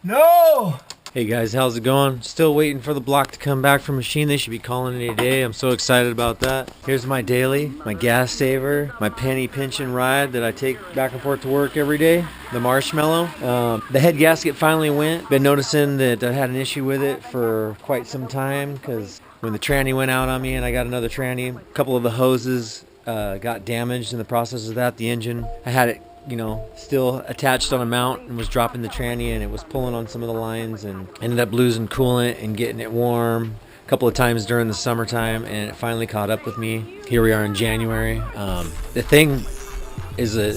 No! Hey guys, how's it going? Still waiting for the block to come back from machine. They should be calling it a day. I'm so excited about that. Here's my daily, my gas saver, my penny pinching ride that I take back and forth to work every day. The marshmallow. The head gasket finally went. Been noticing that I had an issue with it for quite some time because when the tranny went out on me and I got another tranny, a couple of the hoses got damaged in the process of that. The engine, I had it, you know, still attached on a mount and was dropping the tranny, and it was pulling on some of the lines and ended up losing coolant and getting it warm a couple of times during the summertime, and it finally caught up with me. Here we are in January. The thing is a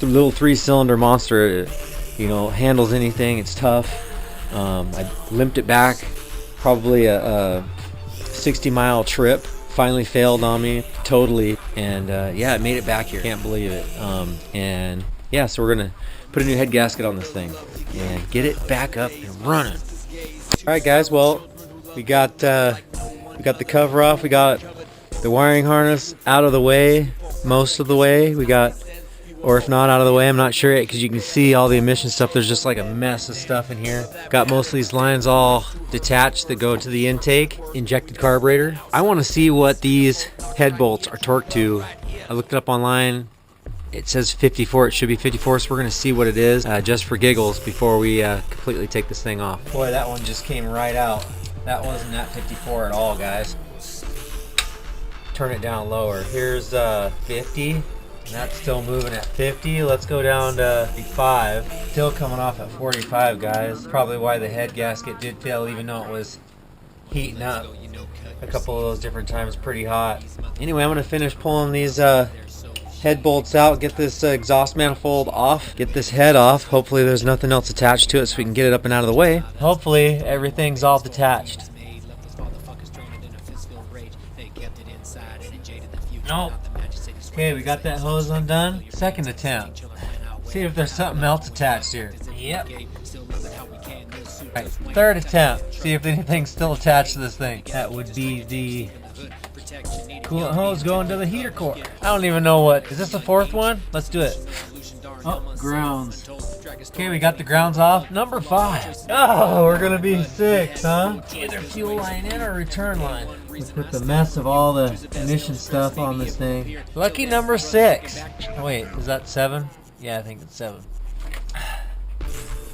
little 3-cylinder monster. It, you know, handles anything. It's tough. I limped it back probably a 60-mile trip. Finally failed on me totally, and yeah, it made it back here. Can't believe it. And yeah, so we're gonna put a new head gasket on this thing and get it back up and running. All right, guys. Well, we got the cover off. We got the wiring harness out of the way, most of the way. We got, or if not out of the way, I'm not sure yet, because you can see all the emission stuff. There's just like a mess of stuff in here. Got most of these lines all detached that go to the intake, injected carburetor. I want to see what these head bolts are torqued to. I looked it up online. It says 54. It should be 54, so we're going to see what it is just for giggles before we completely take this thing off. Boy, that one just came right out. That wasn't at 54 at all, guys. Turn it down lower. Here's 50. And that's still moving at 50. Let's go down to 55. Still coming off at 45, guys. Probably why the head gasket did fail, even though it was heating up a couple of those different times, pretty hot. Anyway, I'm going to finish pulling these head bolts out, get this exhaust manifold off, get this head off. Hopefully there's nothing else attached to it so we can get it up and out of the way. Hopefully everything's all detached. Nope. Okay, we got that hose undone. Second attempt. See if there's something else attached here. Yep. Alright, third attempt. See if anything's still attached to this thing. That would be the coolant hose going to the heater core. I don't even know what. Is this the fourth one? Let's do it. Oh, grounds. Okay, we got the grounds off. Number 5. Oh, we're gonna be 6, huh? Either fuel line in or return line. We put the mess of all the emission stuff on this thing. Lucky number 6. Oh, wait, is that 7? Yeah, I think it's 7.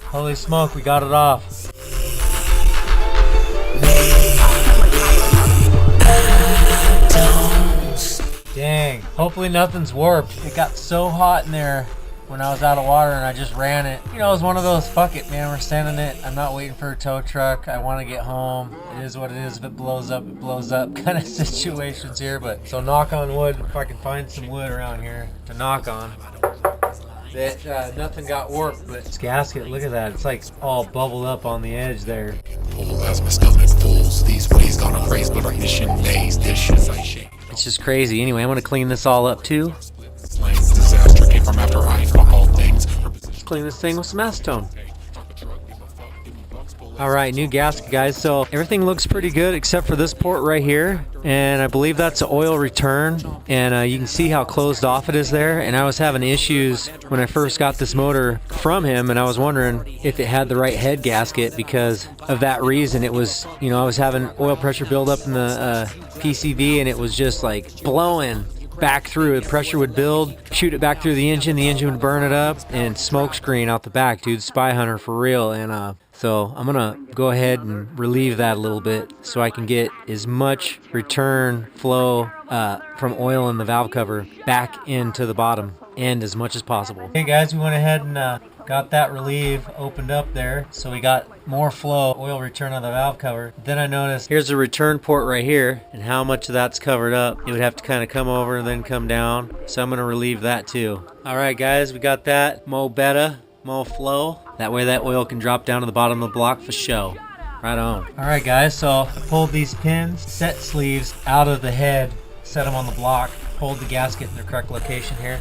Holy smoke, we got it off. Dang, hopefully nothing's warped. It got so hot in there when I was out of water and I just ran it. You know, it was one of those, fuck it, man, we're sending it. I'm not waiting for a tow truck. I want to get home. It is what it is. If it blows up, it blows up kind of situations here. But so knock on wood, if I can find some wood around here to knock on, that nothing got warped. But this gasket, look at that. It's like all bubbled up on the edge there. It's just crazy. Anyway, I'm going to clean this all up too. Let's clean this thing with some acetone. Alright, new gasket, guys. So everything looks pretty good except for this port right here, and I believe that's an oil return, and you can see how closed off it is there. And I was having issues when I first got this motor from him, and I was wondering if it had the right head gasket. Because of that reason, it was, you know, I was having oil pressure build up in the PCV, and it was just like blowing back through. The pressure would build, shoot it back through the engine would burn it up, and smoke screen out the back, dude. Spy hunter for real. And so I'm gonna go ahead and relieve that a little bit so I can get as much return flow from oil in the valve cover back into the bottom end as much as possible. Okay guys, we went ahead and got that relieve opened up there, so we got more flow, oil return on the valve cover. Then I noticed here's a return port right here, and how much of that's covered up. It would have to kind of come over and then come down, so I'm going to relieve that too. Alright guys, we got that. Mo better, mo flow. That way that oil can drop down to the bottom of the block for show. Right on. Alright guys, so I pulled these pins, set sleeves out of the head, set them on the block. hold the gasket in the correct location here.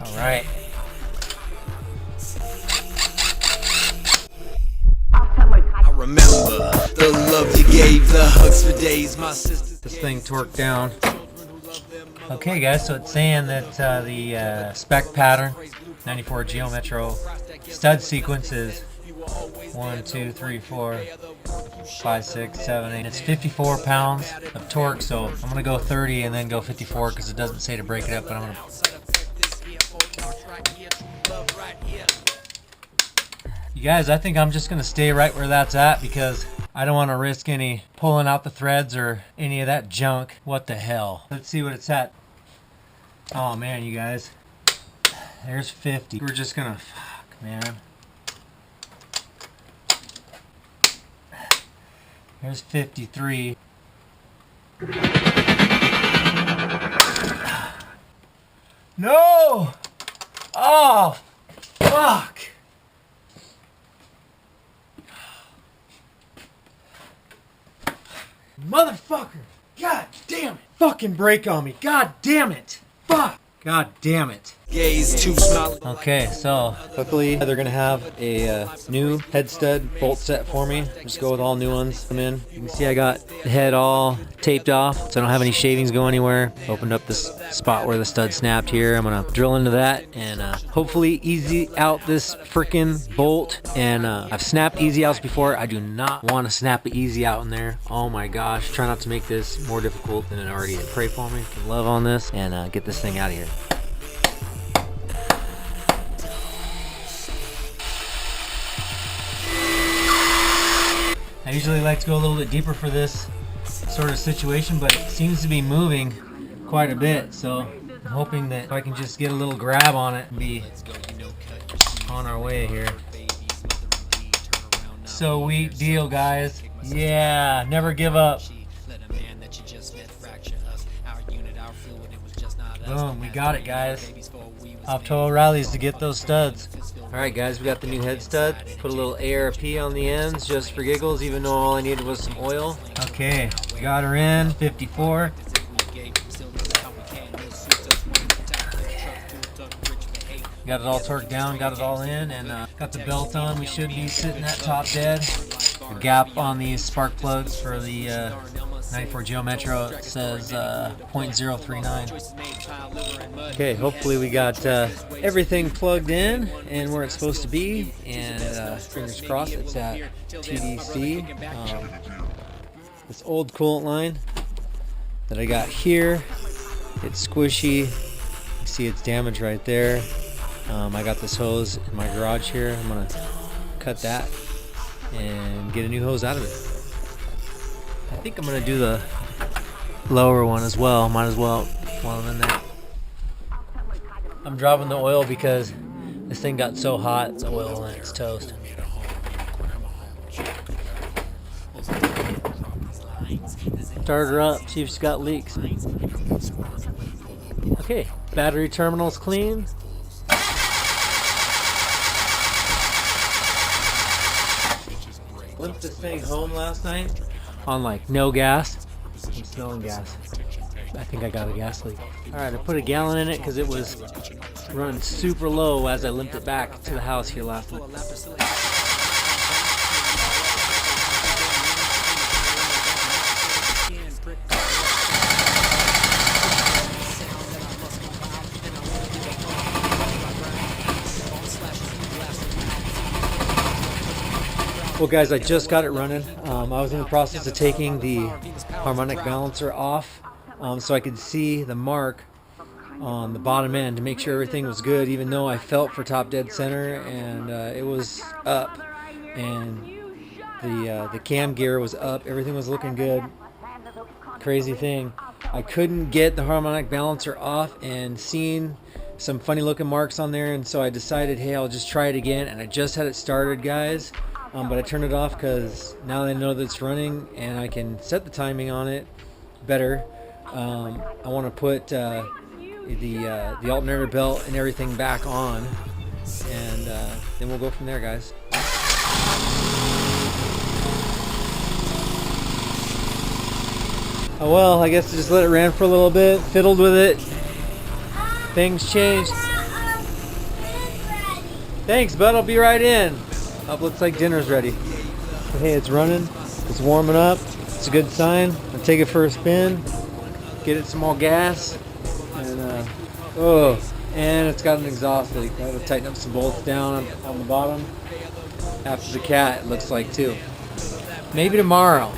All right. I remember the love you gave, the hugs for days, my sister. This thing torqued down. Okay guys, so it's saying that the spec pattern 94 Geo Metro stud sequence is 1, 2, 3, 4, 5, 6, 7, 8. It's 54 pounds of torque, so I'm gonna go 30 and then go 54 because it doesn't say to break it up, but I'm gonna. You guys, I think I'm just gonna stay right where that's at because I don't want to risk any pulling out the threads or any of that junk. What the hell? Let's see what it's at. Oh man, you guys. There's 50. We're just gonna, fuck, man. There's 53. No! Oh, fuck. Motherfucker! God damn it! Fucking brake on me! God damn it! Fuck! God damn it! Gaze too small. Okay, so luckily they're gonna have a new head stud bolt set for me. Just go with all new ones. Come in. You can see I got the head all taped off, so I don't have any shavings go anywhere. Opened up this spot where the stud snapped here. I'm gonna drill into that and hopefully easy out this freaking bolt. And I've snapped easy outs before. I do not want to snap an easy out in there. Oh my gosh! Try not to make this more difficult than it already is. Pray for me. Put love on this and get this thing out of here. I usually like to go a little bit deeper for this sort of situation, but it seems to be moving quite a bit, so I'm hoping that I can just get a little grab on it and be on our way here. Sweet deal, guys. Yeah, never give up. Boom, we got it, guys. Off to O'Reilly's to get those studs. Alright guys, we got the new head stud. Put a little ARP on the ends just for giggles, even though all I needed was some oil. Okay, we got her in, 54. Got it all torqued down, got it all in, and got the belt on. We should be sitting at top dead. The gap on these spark plugs for the 94 Geo Metro says 0.039. Okay, hopefully we got everything plugged in and where it's supposed to be, and fingers crossed it's at TDC. This old coolant line that I got here, it's squishy. You can see it's damaged right there. I got this hose in my garage here. I'm gonna cut that and get a new hose out of it. I think I'm gonna do the lower one as well. Might as well while I'm in there. I'm dropping the oil because this thing got so hot, the oil and it's toast. Start her up, see if she's got leaks. Okay, battery terminal's clean. Limped this thing home last night on like no gas. I'm smelling gas. I think I got a gas leak. Alright, I put a gallon in it because it was running super low as I limped it back to the house here last night. Well guys, I just got it running. I was in the process of taking the harmonic balancer off so I could see the mark on the bottom end to make sure everything was good, even though I felt for top dead center and it was up, and the cam gear was up, everything was looking good. Crazy thing, I couldn't get the harmonic balancer off and seen some funny looking marks on there, and so I decided, hey, I'll just try it again, and I just had it started, guys. But I turned it off because now I know that it's running and I can set the timing on it better. I want to put the alternator belt and everything back on, and then we'll go from there, guys. Oh well, I guess I just let it ran for a little bit, fiddled with it. Things changed. Thanks, bud. I'll be right in. Oh, looks like dinner's ready. But hey, it's running. It's warming up. It's a good sign. I'll take it for a spin. Get it some more gas. And it's got an exhaust leak. I gotta tighten up some bolts down on the bottom. After the cat, it looks like too. Maybe tomorrow.